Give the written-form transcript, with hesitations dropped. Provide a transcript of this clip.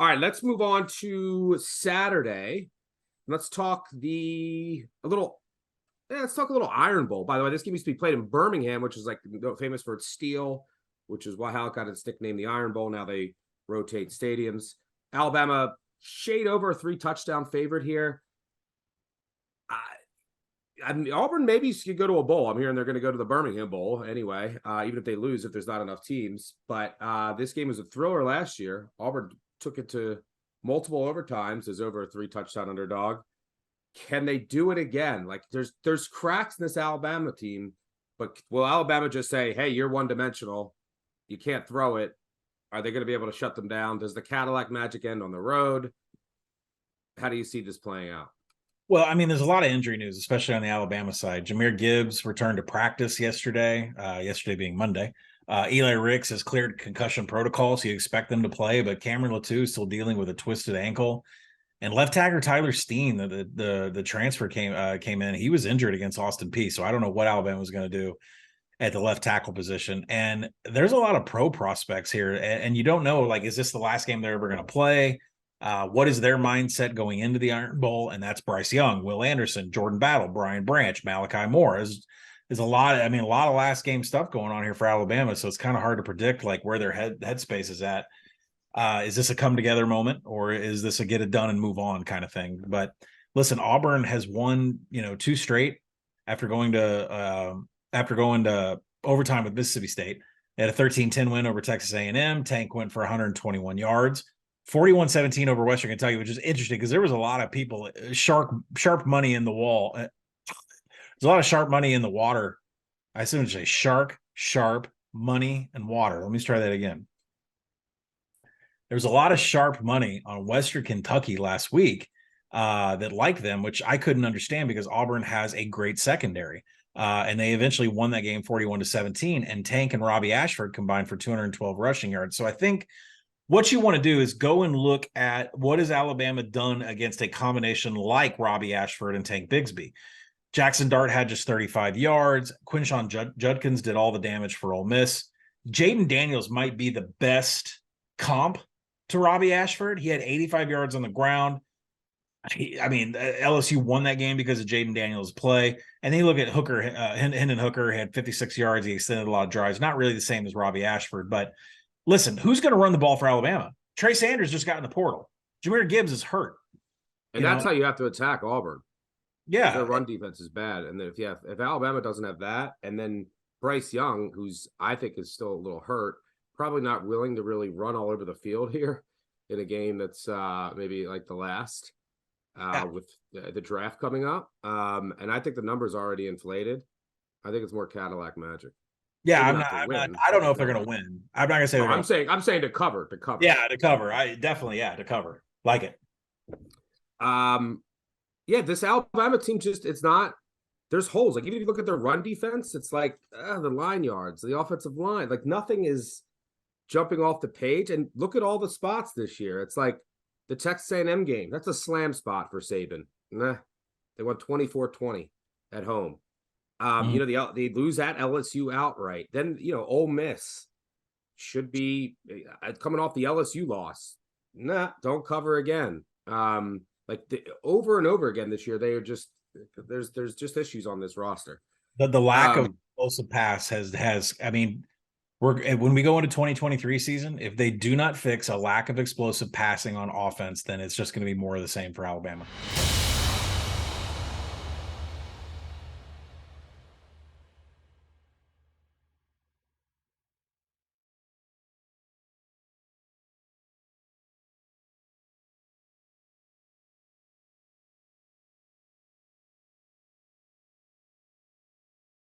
All right, let's move on to Saturday. Let's talk let's talk a little Iron Bowl. By the way, this game used to be played in Birmingham, which is like famous for its steel, which is how it got its nickname, the Iron Bowl. Now they rotate stadiums. Alabama shade over a 3-touchdown favorite here. I mean, Auburn maybe could go to a bowl. I'm hearing they're going to go to the Birmingham Bowl anyway, even if they lose, if there's not enough teams. But this game was a thriller last year. Auburn took it to multiple overtimes as over a 3-touchdown underdog. Can they do it again? Like there's cracks in this Alabama team, but will Alabama just say, hey, you're one-dimensional, you can't throw it? Are they going to be able to shut them down? Does the Cadillac magic end on the road? How do you see this playing out? Well, I mean, there's a lot of injury news, especially on the Alabama side. Jahmyr Gibbs returned to practice yesterday, yesterday being Monday. Eli Ricks has cleared concussion protocol, so you expect them to play, but Cameron Latou is still dealing with a twisted ankle. And left tackle Tyler Steen, the transfer came in. He was injured against Austin Peay, so I don't know what Alabama was going to do at the left tackle position. And there's a lot of pro prospects here, and you don't know, like, is this the last game they're ever going to play? What is their mindset going into the Iron Bowl? And that's Bryce Young, Will Anderson, Jordan Battle, Brian Branch, Malachi Moore. Is a lot. I mean, a lot of last game stuff going on here for Alabama. So it's kind of hard to predict like where their headspace is at. Is this a come together moment, or is this a get it done and move on kind of thing? But listen, Auburn has won, 2 straight after going to overtime with Mississippi State. They had a 13-10 win over Texas A&M. Tank went for 121 yards. 41-17 over Western Kentucky, which is interesting because there was a lot of people, sharp money in the wall. There's a lot of sharp money in the water. I assume to say sharp money and water. Let me try that again. There was a lot of sharp money on Western Kentucky last week that liked them, which I couldn't understand because Auburn has a great secondary. And they eventually won that game 41-17, and Tank and Robbie Ashford combined for 212 rushing yards. So I think what you want to do is go and look at what has Alabama done against a combination like Robbie Ashford and Tank Bigsby. Jackson Dart had just 35 yards. Quinshon Judkins did all the damage for Ole Miss. Jaden Daniels might be the best comp to Robbie Ashford. He had 85 yards on the ground. LSU won that game because of Jaden Daniels' play. And then you look at Hooker, Hendon Hooker had 56 yards. He extended a lot of drives. Not really the same as Robbie Ashford, but listen, who's going to run the ball for Alabama? Trey Sanders just got in the portal. Jahmyr Gibbs is hurt. And that's how you have to attack Auburn. Yeah. Their run defense is bad. And then if Alabama doesn't have that, and then Bryce Young, who's I think is still a little hurt, probably not willing to really run all over the field here in a game that's maybe like the last with the draft coming up. And I think the number's already inflated. I think it's more Cadillac magic. Yeah, I don't know if they're going to win. I'm not going to say. I'm saying to cover. Yeah, to cover. To cover. Like it. Yeah, this Alabama team it's not. There's holes. Like even if you look at their run defense, it's like the line yards, the offensive line. Like nothing is jumping off the page. And look at all the spots this year. It's like the Texas A&M game. That's a slam spot for Saban. They won 24-20 at home. They lose at LSU outright. Then, Ole Miss should be coming off the LSU loss. Don't cover again. Over and over again this year, they are just there's just issues on this roster. The lack of explosive pass has when we go into 2023 season, if they do not fix a lack of explosive passing on offense, then it's just going to be more of the same for Alabama.